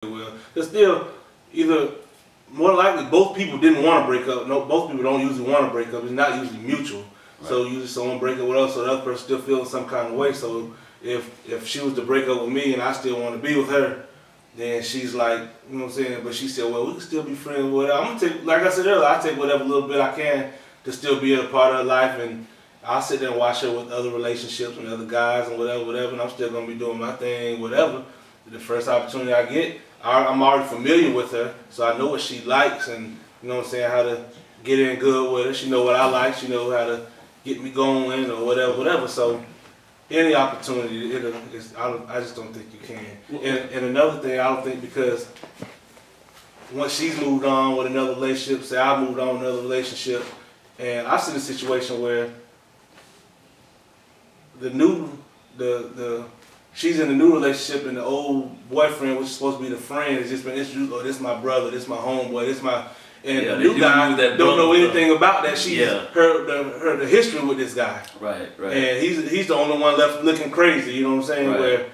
well. It's still either more likely both people didn't want to break up. No, both people don't usually want to break up. It's not usually mutual. Right. So usually someone break up with us, so the other person still feeling some kind of way. So if she was to break up with me and I still want to be with her, then she's like, you know what I'm saying? But she said, well, we can still be friends with her. I'm gonna take, like I said earlier, I take whatever little bit I can to still be a part of her life, and I'll sit there and watch her with other relationships and other guys and whatever, and I'm still gonna be doing my thing, whatever. The first opportunity I get, I'm already familiar with her, so I know what she likes, and you know what I'm saying, how to get in good with her. She know what I like, she know how to get me going or whatever. So any opportunity, I just don't think you can. And another thing, I don't think, because once she's moved on with another relationship, say I moved on with another relationship, and I've seen a situation where she's in a new relationship, and the old boyfriend, which is supposed to be the friend, has just been introduced. Oh, this is my brother, this is my homeboy, this is my, and the new guy don't know anything about that. She's heard the history with this guy. Right. And he's the only one left looking crazy. You know what I'm saying? Right. Where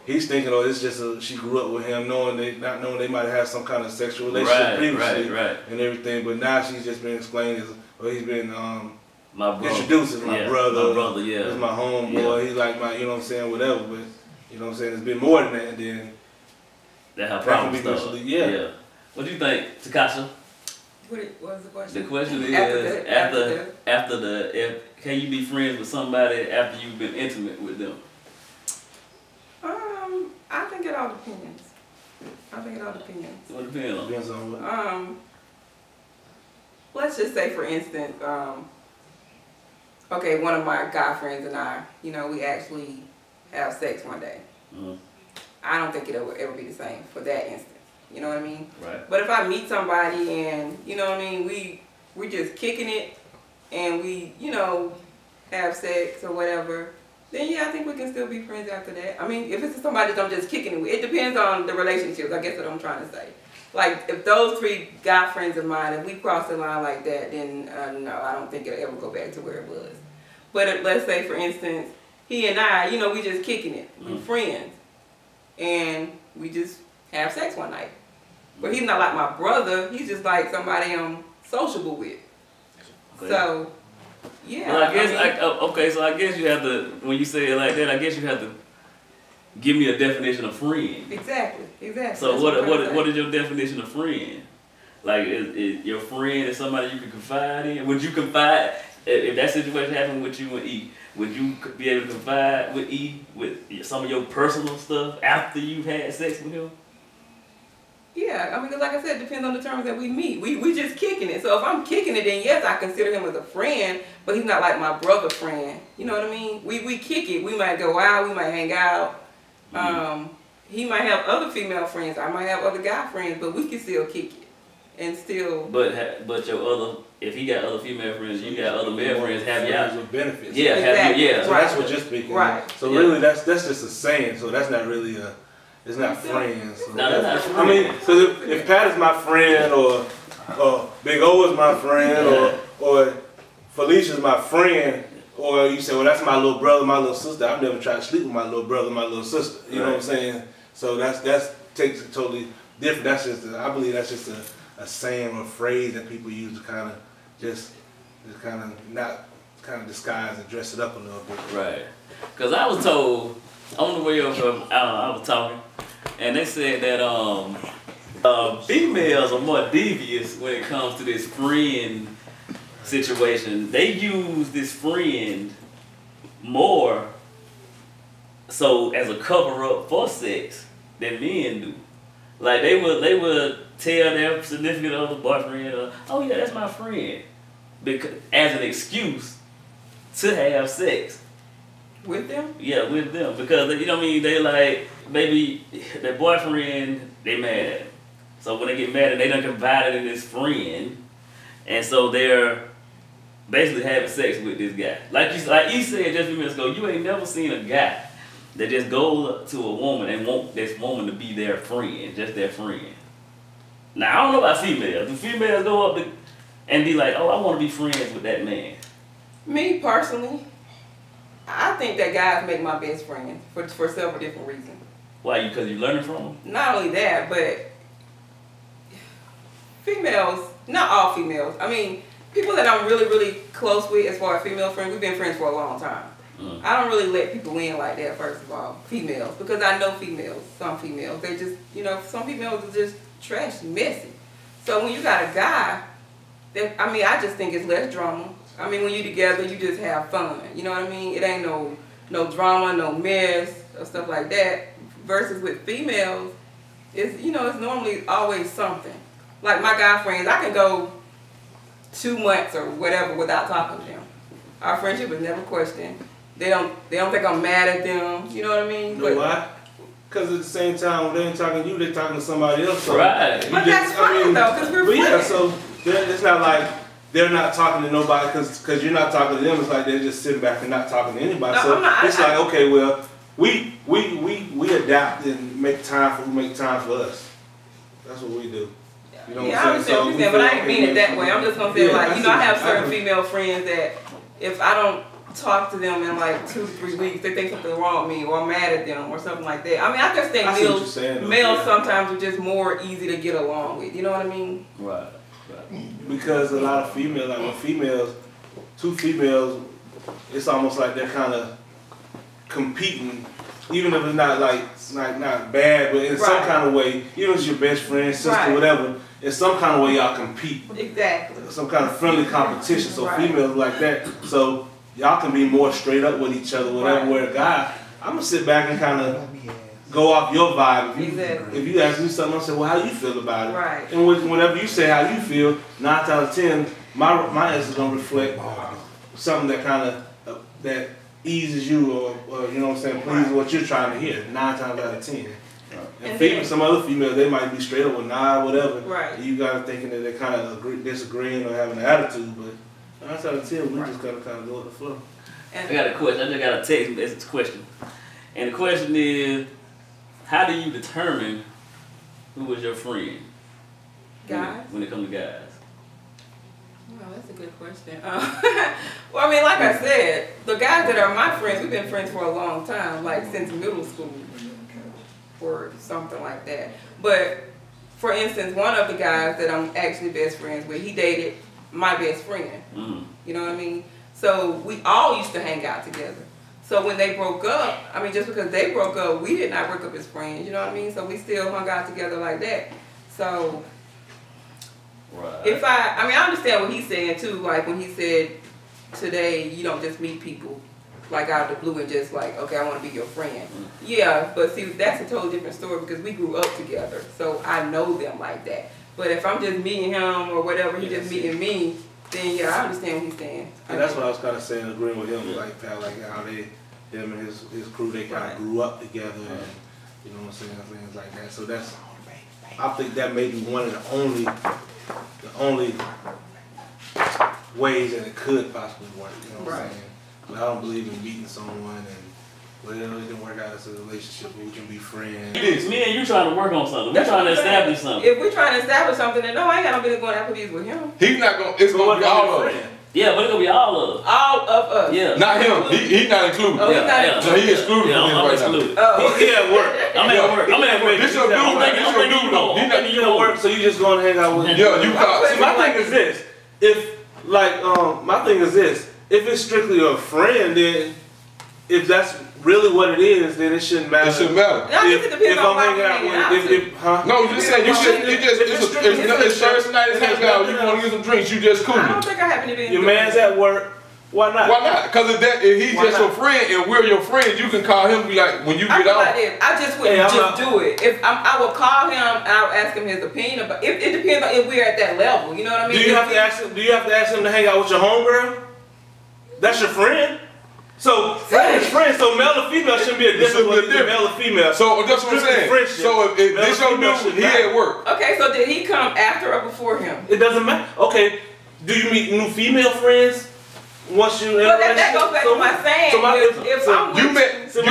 he's thinking, oh, it's just she grew up with him, not knowing they might have had some kind of sexual relationship previously, and everything. But now she's just been explained as, well, he's been introduced as my brother. As my homeboy. He's like my, you know what I'm saying, whatever. But you know what I'm saying, it's been more than that. And then that how problems start. Yeah. What do you think, Takasha? What was the question? The question is, can you be friends with somebody after you've been intimate with them? I think it all depends. What depends on? Depends on what? Let's just say, for instance, okay, one of my guy friends and I, you know, we actually have sex one day. I don't think it'll ever be the same for that instance. You know what I mean? Right. But if I meet somebody and, you know what I mean, we're just kicking it and we, you know, have sex or whatever, then yeah, I think we can still be friends after that. I mean, if it's somebody that I'm just kicking it with, it depends on the relationships, I guess what I'm trying to say. Like, if those three guy friends of mine, if we cross the line like that, then no, I don't think it'll ever go back to where it was. But if, let's say, for instance, he and I, you know, we just kicking it. We're friends. And we just have sex one night. But he's not like my brother. He's just like somebody I'm sociable with. Okay. So, yeah. Well, I guess, okay, so I guess you have to, when you say it like that, I guess you have to give me a definition of friend. Exactly. So what is your definition of friend? Like, is your friend is somebody you can confide in? Would you confide, if that situation happened with you and E, would you be able to confide with E with some of your personal stuff after you've had sex with him? Yeah, I mean, like I said, it depends on the terms that we meet. We just kicking it. So if I'm kicking it, then yes, I consider him as a friend, but he's not like my brother friend. You know what I mean? We kick it. We might go out. We might hang out. He might have other female friends. I might have other guy friends, but we can still kick it and still. But your other, if he got other female friends, you got other male friends. Have y'all with benefits? Yeah, exactly. So that's what you're speaking. Right. So really, that's just a saying. So that's not really a. It's not friends. So no, that's not friends. I mean, so if Pat is my friend, or Big O is my friend, or Felicia's my friend, or you say, well, that's my little brother, my little sister. I've never tried to sleep with my little brother, my little sister. You know what I'm saying? So that takes it totally different. That's just I believe that's just a saying or phrase that people use to kind of just kind of disguise and dress it up a little bit. Right. Because I was told on the way up from I was talking, and they said that females are more devious when it comes to this friend situation. They use this friend more so as a cover up for sex than men do. Like they would tell their significant other, boyfriend, oh yeah, that's my friend, because as an excuse to have sex. With them? Yeah, with them. Because, you know what I mean, they like, maybe their boyfriend, they mad. So when they get mad, they done confided in this friend. And so they're basically having sex with this guy. Like you said just a few minutes ago, you ain't never seen a guy that just goes up to a woman and want this woman to be their friend, just their friend. Now, I don't know about females. Do females go up and be like, oh, I want to be friends with that man? Me, personally, I think that guys make my best friends for several different reasons. Why? Because you learning from them? Not only that, but females, not all females. I mean, people that I'm really, really close with as far as female friends, we've been friends for a long time. I don't really let people in like that, first of all, females, because I know females, some females, they just, you know, some females are just trash, messy. So when you got a guy, that, I mean, I just think it's less drama. I mean, when you together, you just have fun, you know what I mean? It ain't no drama, no mess, or stuff like that, versus with females, it's, you know, it's normally always something. Like my guy friends, I can go 2 months or whatever without talking to them. Our friendship is never questioned. They don't think I'm mad at them. You know what I mean? You know why? Because at the same time, when they ain't talking to you, they're talking to somebody else. So right. But that's fine though, because we're friends. Yeah, so it's not like they're not talking to nobody because you're not talking to them. It's like they're just sitting back and not talking to anybody. No, so it's like, I, okay, well, we adapt and make time for us. That's what we do. You know yeah, I understand what you're saying, but I ain't mean it that way. I'm just gonna say, like, you know, I have certain female friends that if I don't talk to them in like 2 to 3 weeks, they think something wrong with me or I'm mad at them or something like that. I mean, I just think males sometimes are just more easy to get along with. You know what I mean? Right. Because a lot of females, like when females, 2 females, it's almost like they're kind of competing, even if it's not not bad, but in some kind of way, even if it's your best friend, sister, whatever, in some kind of way y'all compete. Exactly. Some kind of friendly competition. So females like that. So y'all can be more straight up with each other, whatever. Where a guy, I'm gonna sit back and kind of go off your vibe. If you ask me something, I say, well, how you feel about it? Right. And whenever you say how you feel, 9 out of 10, my answer is gonna reflect something that kind of that eases you, or you know what I'm saying, pleases what you're trying to hear. 9 times out of 10. And some other females, they might be straight up with nah, whatever. Right. You got to thinking that they're kind of disagreeing or having an attitude, but 9 out of 10, we just got to kind of go with the flow. I got a question. I just got a text message question. And the question is, how do you determine who was your friend? Guys? When it comes to guys. Oh, that's a good question. Well, I mean, like I said, the guys that are my friends, we've been friends for a long time, like since middle school or something like that. But for instance, one of the guys that I'm actually best friends with, he dated my best friend. You know what I mean? So we all used to hang out together. So when they broke up, I mean, just because they broke up, we did not break up as friends. You know what I mean? So we still hung out together like that. So if I mean, I understand what he's saying too. Like when he said today, you don't just meet people like out of the blue and just like, okay, I want to be your friend. Yeah, but see, that's a totally different story because we grew up together. So I know them like that. But if I'm just meeting him or whatever, he just meeting me, then yeah, I understand what he's saying. And that's what I was kind of saying, agreeing with him, like how him and his crew, they kind of grew up together, and you know what I'm saying, things like that. So that's, I think that may be one of the only ways that it could possibly work. You know what I'm saying? But I don't believe in meeting someone and, well, it didn't work out as a relationship, but we can be friends. Me and you trying to work on something. We're trying to establish something. If we're trying to establish something, then no, I ain't got no business going to Applebee's with him. He's not going, it's going to be all of them. Yeah, but it's going to be all of us. All of us. Yeah. Not him. He's not included. Oh, he's not included. So he excluded from I'm this excluded. right now. Oh. He at work. I'm at work. I'm at work. This your dude. This your dude though. He's not You at work, so you just going to hang out with him. Yeah, you got. See, my thing is this. My thing is this. If it's strictly a friend, then if that's really what it is, then it shouldn't matter. It shouldn't matter. No, it depends on why we're hanging out. No, you just saying you shouldn't. It's Thursday night. It's hanging out. You want to get some drinks? You just cool. I don't think I happen to be. Your man's at work. Why not? Why not? Because if he's just your friend and we're your friends, you can call him and be like, when you get out. I just wouldn't do it. If I would call him and I would ask him his opinion about it. It depends on if we're at that level. You know what I mean? Do you have to ask him to hang out with your homegirl? That's your friend. So friend is friend. So male or female shouldn't be a difference between male or female. So that's what I'm saying. So if this your dude, he at work. Okay, so did he come after or before him? It doesn't matter. Okay, do you meet new female friends? Once you, but that goes back to my saying. If I'm with you,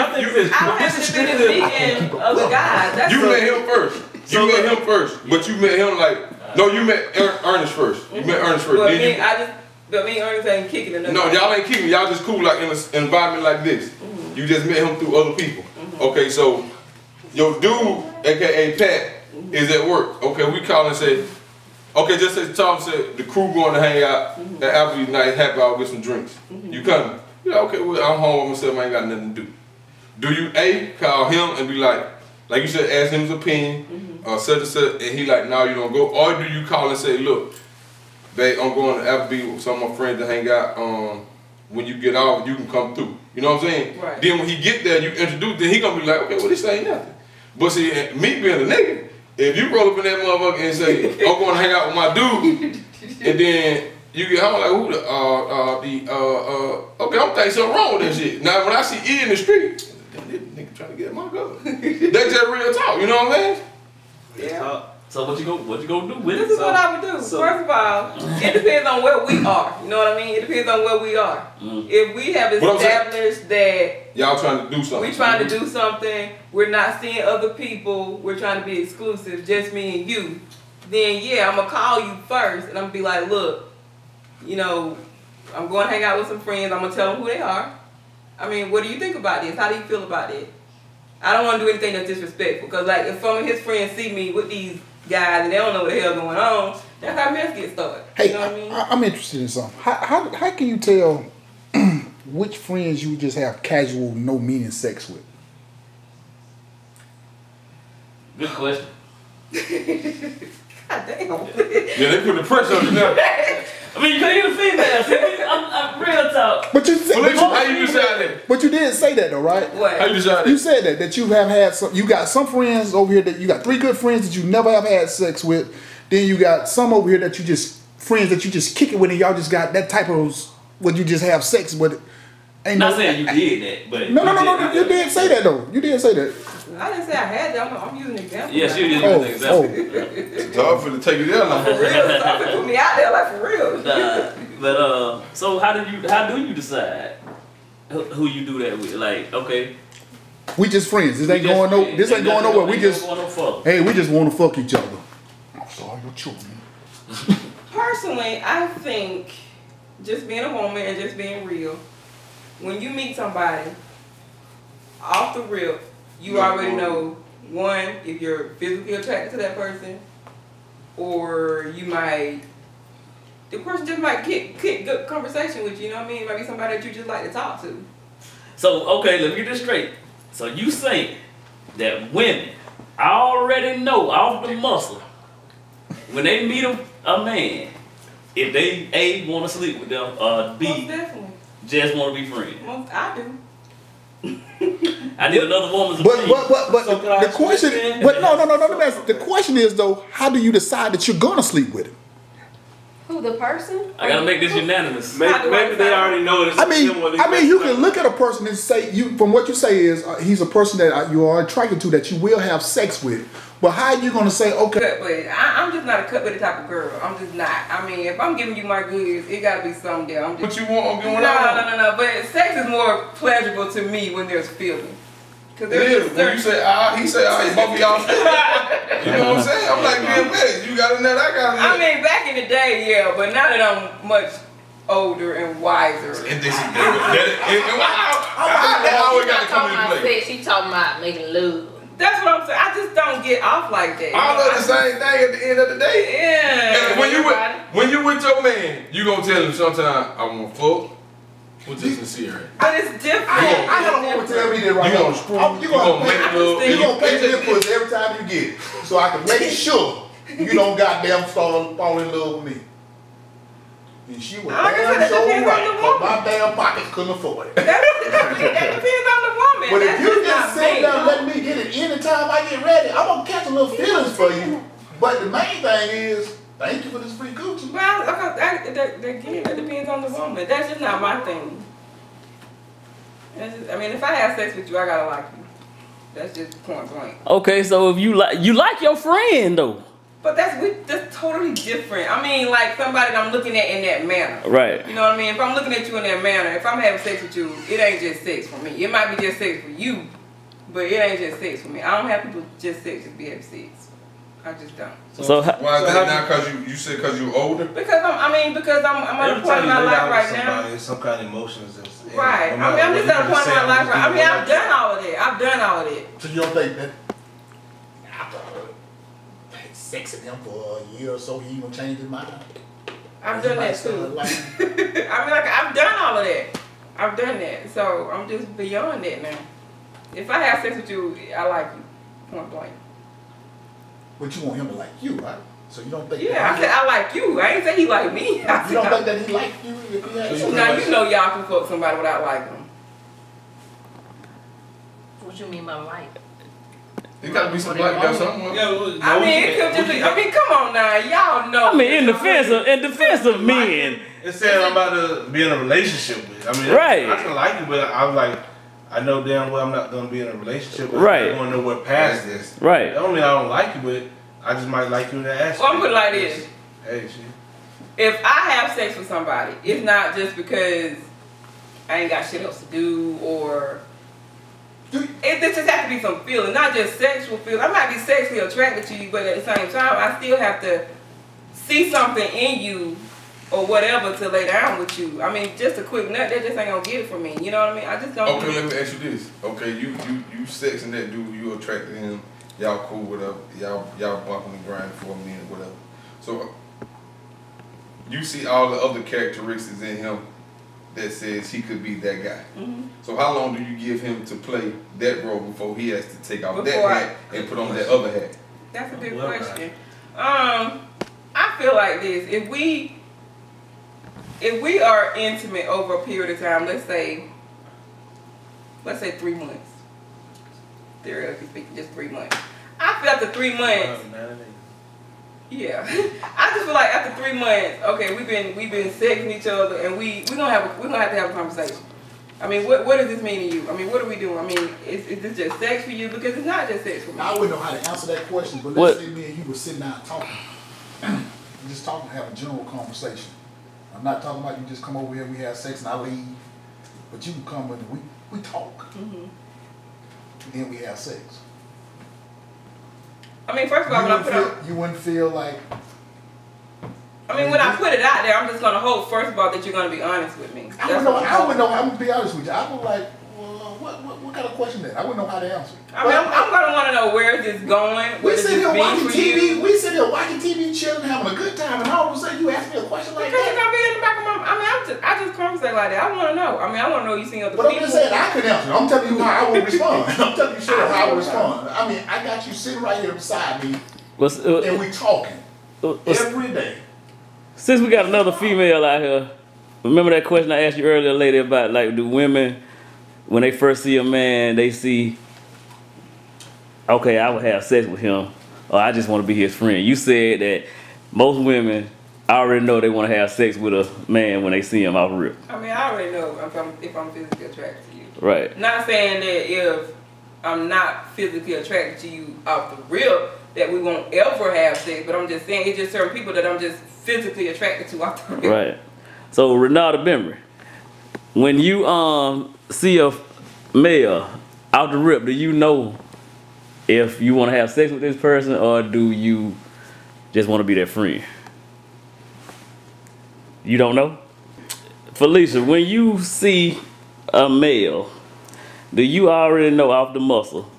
I don't have to be this meeting of the guys. You met him first. You met him first, but you met him like no. You met Ernest first. You met Ernest first. But me and Ernest ain't kicking it. No, y'all ain't kicking. Y'all just cool like in an environment like this. You just met him through other people. Okay, so your dude, aka Pat, is at work. Okay, we call and say, okay, just as Tom said, the crew going to hang out at Applebee's night, happy hour, get some drinks. You coming? Yeah, okay, well, I'm home with myself, I ain't got nothing to do. Do you A, call him and be like you said, ask him his opinion, such and such, and he like, no, you don't go? Or do you call and say, look, babe, I'm going to Applebee's with some of my friends to hang out. When you get off, you can come through. You know what I'm saying? Right. Then when he get there, you introduce, then he gonna be like, okay, well, this ain't nothing. But see, me being a nigga, if you roll up in that motherfucker and say, I'm going to hang out with my dude, and then you get home like, who okay, I'm thinking something wrong with that shit. Now, when I see E in the street, damn, this nigga trying to get my gun. That's just real talk, you know what I'm saying? Yeah. So what you gonna do with it? This is what I would do. First of all, it depends on where we are. You know what I mean? It depends on where we are. If we have established that y'all trying to do something, we trying to do something, we're not seeing other people, we're trying to be exclusive, just me and you, then yeah, I'm gonna call you first and I'm gonna be like, look, you know, I'm going to hang out with some friends. I'm gonna tell them who they are. I mean, what do you think about this? How do you feel about it? I don't want to do anything that's disrespectful, because like if some of his friends see me with these guys and they don't know what the hell going on, that's how mess get started. Hey, you know what I mean? I'm interested in something. How can you tell which friends you just have casual, no meaning sex with? Good question. God damn. Yeah, they put the pressure on you now. I mean, you can't even female. I'm real talk. But you said, How you decide that? but you did say that though, right? What? How you decide You that? said that you have had some. You got some friends over here that you got 3 good friends that you never have had sex with. Then you got some over here that you just friends that you just kick it with, and y'all just got that type of what you just have sex with. Ain't Not saying you did that, but No. You did say that though. You did say that. I didn't say I had that. I'm using an example. Yeah, she was just Oh, using an example. It's hard for to take you there now. For real. Stop it. Put me out there like for real. But so how do you decide who you do that with? Like, okay, We just friends. This ain't we just going no. friends. This ain't going nowhere. We just going no further. hey, we just want to fuck each other. I'm sorry, you're children. Personally, I think just being a woman and just being real, when you meet somebody off the rip, you already know, one, if you're physically attracted to that person, or you might, the person just might get good conversation with you, you know what I mean? It might be somebody that you just like to talk to. So okay, let me get this straight. So you saying that women already know off the muscle when they meet a man, if they A, want to sleep with them, Most B, definitely. just want to be friends. I do. I need another woman's But opinion. So can I the ask you question. this? But no. Let me ask. The question is though, how do you decide that you're gonna sleep with him? Who, the person? I gotta make this unanimous. Maybe they already know this. I mean, you can look at a person and say from what you say is he's a person that you are attracted to that you will have sex with. But how are you gonna say okay? Cut buddy. I'm just not a cut buddy type of girl. I'm just not. I mean, if I'm giving you my goods, it gotta be something there. I'm just. What you want going No. on? But sex is more pleasurable to me when there's feeling. Cause It there's is. a When you certain. say he say both of y'all. You know what I'm saying? I'm like being big. You got a nut, I got a nut. I mean, back in the day, yeah, but now that I'm much older and wiser. And this is how always got to come into play. She talking about making love. That's what I'm saying. I just don't get off like that. All of the same thing at the end of the day. Yeah. And when you with your man, you gonna tell him sometime I want to fuck. What's this sincere? But it's different. I had a woman tell me that right You now. gonna You gonna make pay. love. You gonna pay for pussy every time you get it, so I can make sure you don't goddamn fall in love with me. And she was Like I said, damn that so depends on right, the but woman. my damn pockets couldn't afford it. That depends on the woman. But if That's you just just not sit me. down and let me get it anytime I get ready, I'm gonna catch a little feelings for you. But the main thing is, thank you for this free coochie. Well, again, that depends on the woman. That's just not my thing. I mean, if I have sex with you, I gotta like you. That's just point blank. Okay, so if you like your friend though. But that's totally different. I mean, like somebody that I'm looking at in that manner. Right. You know what I mean? If I'm looking at you in that manner, if I'm having sex with you, it ain't just sex for me. It might be just sex for you, but it ain't just sex for me. I don't have people just sex just be having sex. I just don't. So Why is that now? Cause you said cause you older. Because I'm at a point in my life right now. It's some kind of emotions. That's, Right. I mean, I'm just at a point in my life right. I mean, I've done all of that. So you don't think that sexing him for a year or so, he ain't gonna change his mind. I've He done might that start too. liking I mean, like, I've done all of that. I've done that. So I'm just beyond that now. If I have sex with you, I like you. Point blank. But you want him to like you, right? So you don't think Yeah, I said I like you. I ain't say he like me. I you said, don't think that he like you if he had So sex? now you know y'all can fuck somebody without liking them. What you mean by like? It gotta be somebody got something. Yeah, well, I mean, it could just be, I mean, come on now. Y'all know. I mean, in defense of men, it said I'm about to be in a relationship with. I mean, Right. I can like you, but I was like, I know damn well I'm not gonna be in a relationship. But Right. I want to know where past this. right? That don't mean I don't like you, but I just might like you in that aspect. Well, I'm putting it like this. Hey, shit. If I have sex with somebody, it's not just because I ain't got shit else to do or it just has to be some feeling, not just sexual feeling. I might be sexually attracted to you, but at the same time, I still have to see something in you or whatever to lay down with you. I mean, just a quick nut, that just ain't gonna get it for me. You know what I mean? I just don't. Okay, let me ask you this. Okay, you sexing that dude, you attracted him, y'all cool, whatever. Y'all bumping and grinding for a minute, whatever. So you see all the other characteristics in him that says he could be that guy. Mm-hmm. So how long do you give him to play that role before he has to take off Before that hat and put on that other hat? That's a good Well, question. I feel like this. If we are intimate over a period of time, let's say 3 months. Theoretically speaking, just 3 months. I feel after 3 months, yeah. I just feel like after 3 months, okay, we've been sexing each other, and we're gonna have to have a conversation. I mean, what does this mean to you? I mean, what are we doing? I mean, is this just sex for you? Because it's not just sex for me. I wouldn't know how to answer that question, but What? let's say me and you were sitting down talking. Just talking, have a general conversation. I'm not talking about you just come over here, we have sex and I leave. But you can come and we talk. Mm-hmm. Then we have sex. I mean, first of all, when I put You wouldn't feel like, when I put it out there, I'm just gonna hope, first of all, that you're gonna be honest with me. I wouldn't know, I'm gonna be honest with you. I would like, well, what kind of question that? I wouldn't know how to answer. I mean, I'm gonna want to know where is this going. We Where sit here watching TV, you? we sit here watching TV, chilling, having a good time, and all of a sudden you ask me a question like Because it's that. gonna be in the back of my. I mean, I just conversate like that. I want to know. I mean, I want to know you seen other But I'm people. just saying, I could answer. I'm telling you how I would respond. I'm telling you sure how I would respond. I mean, I got you sitting right here beside me, and we talking every day. Since we got another female out here, remember that question I asked you earlier, lady, about like, do women, when they first see a man, they see, okay, I would have sex with him, or I just want to be his friend. You said that most women already know they want to have sex with a man when they see him off rip. I mean, I already know if I'm physically attracted to you. Right. Not saying that if I'm not physically attracted to you off the rip that we won't ever have sex, but I'm just saying it's just certain people that I'm just physically attracted to off the rip. Right. So Renata Bembry, when you see a male out the rip, do you know if you want to have sex with this person, or do you just want to be their friend? You don't know? Felicia, when you see a male, do you already know off the muscle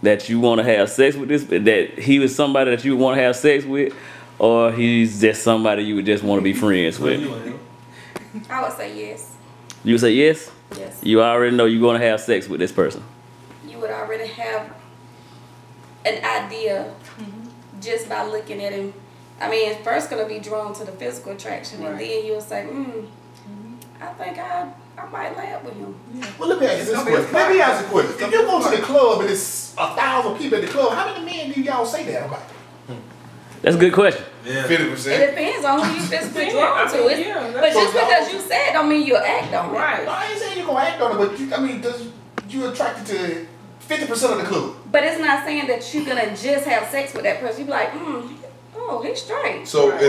that you want to have sex with this, that he was somebody that you want to have sex with, or he's just somebody you would just want to be friends with? I would say yes. You would say yes? Yes. You already know you're going to have sex with this person. You would already have an idea just by looking at him. I mean, it's first going to be drawn to the physical attraction, and then you'll say, I think I might lay up with him. Well, let me ask you this question. Let me ask you a question. If you go to the club and it's 1,000 people at the club, how many men do y'all say that about? That's a good question. Yeah. 50%. It depends on who you physically Yeah, drawn I to. mean, It's- yeah, but that's just what because y'all- you said don't mean you'll act on it. Right. No, I ain't saying you're going to act on it, but does you attracted to 50% of the club? But it's not saying that you're going to just have sex with that person. You be like, oh, he's straight. So Right.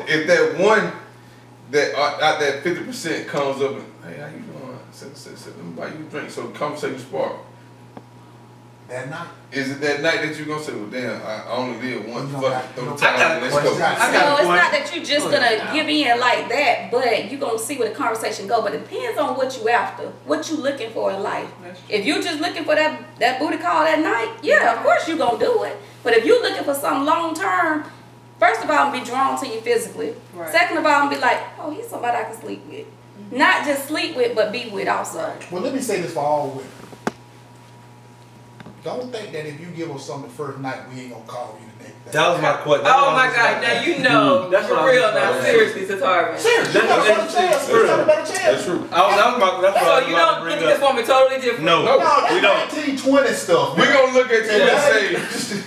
if that one that out that 50% comes up and, hey, how you doing? Let me buy you a drink. So the conversation spark. That night. Is it that night that you're gonna say, well, damn, I only live once. You Fuck got- it, throw the I towel got in, a let's question. go. I got So a it's not question. that you just gonna give in like that, but you gonna see where the conversation go. But it depends on what you after, what you looking for in life. That's true. If you just looking for that booty call that night, yeah, of course you gonna do it. But if you're looking for something long term, first of all, I'm be drawn to you physically. Right. Second of all, I'm be like, oh, he's somebody I can sleep with. Not just sleep with, but be with also. Well, let me say this for all women. Don't think that if you give us something the first night, we ain't gonna call you the next day. That was my question. Oh my God! Now you know That's for what I was real. just Now about to seriously, Satarvin. Seriously, you got a better chance. You got a better chance. That's true. That's what I So was you about to don't bring look at this up. woman totally different. No, No, we don't. that's 1920 stuff. We gonna look at you and say, say,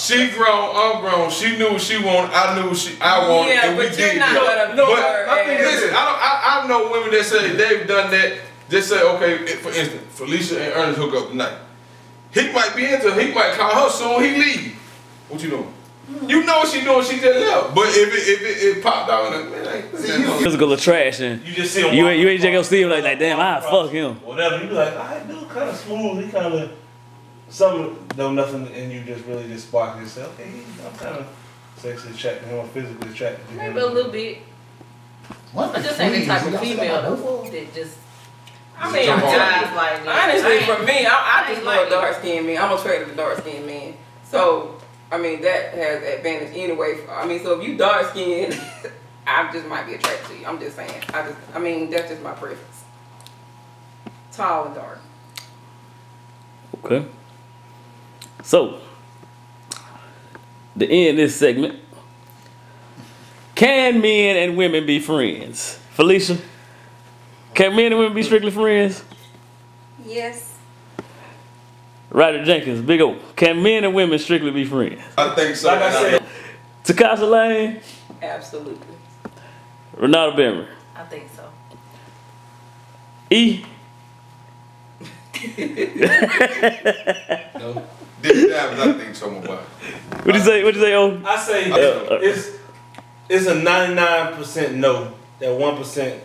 she grown, I'm grown. She knew what she wanted. I knew what I wanted, Yeah, and we but you're did not that. gonna But her I think, and- listen, I know women that say they've done that. Just say, okay, for instance, Felicia and Ernest hook up tonight. He might be into her. He might call her soon. He leave. What you doing? You know what she doing. She just left. But if it popped out, like, man, ain't Physical attraction. You just see him. You walking ain't just gonna across see him the like damn, I across fuck him. Whatever. You be like, I do kind of smooth. He kind of something, though nothing, and you just really just spark yourself. Okay, I'm kind of sexually attracted to him, or physically attracted to him. Maybe a little bit. I just ain't the type of female though that just I mean, Jump on. guys like that. honestly, for me, I just ain't love like dark skinned men. I'm attracted to dark skinned men. So, I mean, that has advantage anyway. I mean, so if you dark skinned, I just might be attracted to you. I'm just saying. I mean, that's just my preference. Tall and dark. Okay. So, the end of this segment. Can men and women be friends? Felicia? Can men and women be strictly friends? Yes. Ryder Jenkins, Big O. Can men and women strictly be friends? I think so. Like I said, Takasha Lane, Absolutely. Renata Bemer. I think so. E. No. This dives, I think so about. What you say? What you say? Oh, I say it's a 99% no. That 1%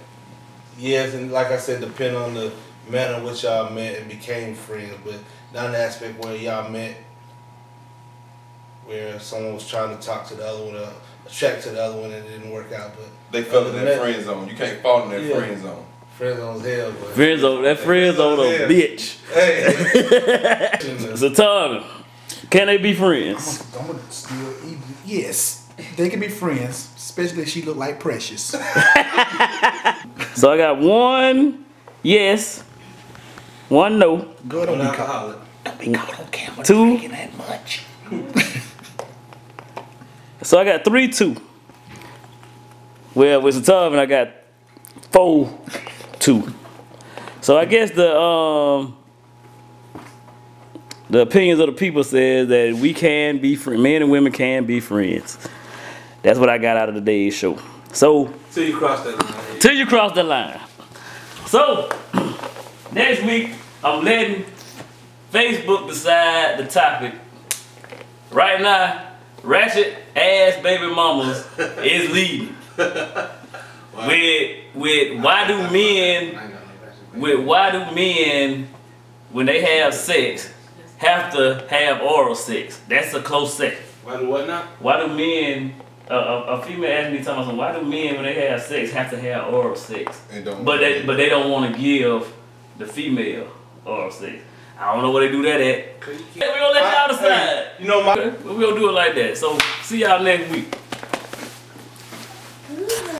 yes, and like I said, depend on the manner in which y'all met and became friends. But not an aspect where y'all met, where someone was trying to talk to the other one, or attract to the other one, and it didn't work out. But They fell in other than that friend zone. You can't fall in that Yeah. friend zone. friend zone's hell. But friend zone. That friend zone a Yeah. bitch. hey, So Tommy, can they be friends? I'm gonna still eat. Yes, they can be friends, especially if she look like Precious. So I got one yes, one no, Good I'm on an be caught. alcoholic. Don't be caught on camera Two. drinking that much. so I got 3-2. Well, with the Tommy, I got 4-2. So I guess the opinions of the people says that we can be friends. Men and women can be friends. That's what I got out of today's show. So Till you cross that line. till you cross the line. So next week I'm letting Facebook decide the topic. Right now, ratchet ass baby mamas is leading. With why do men when they have sex have to have oral sex? That's a close second. Why do what now? Why do men a female asked me something, why do men when they have sex have to have oral sex? And don't But they don't want to give the female oral sex. I don't know where they do that at. We're gonna let y'all decide. You know my. We're gonna do it like that. So see y'all next week.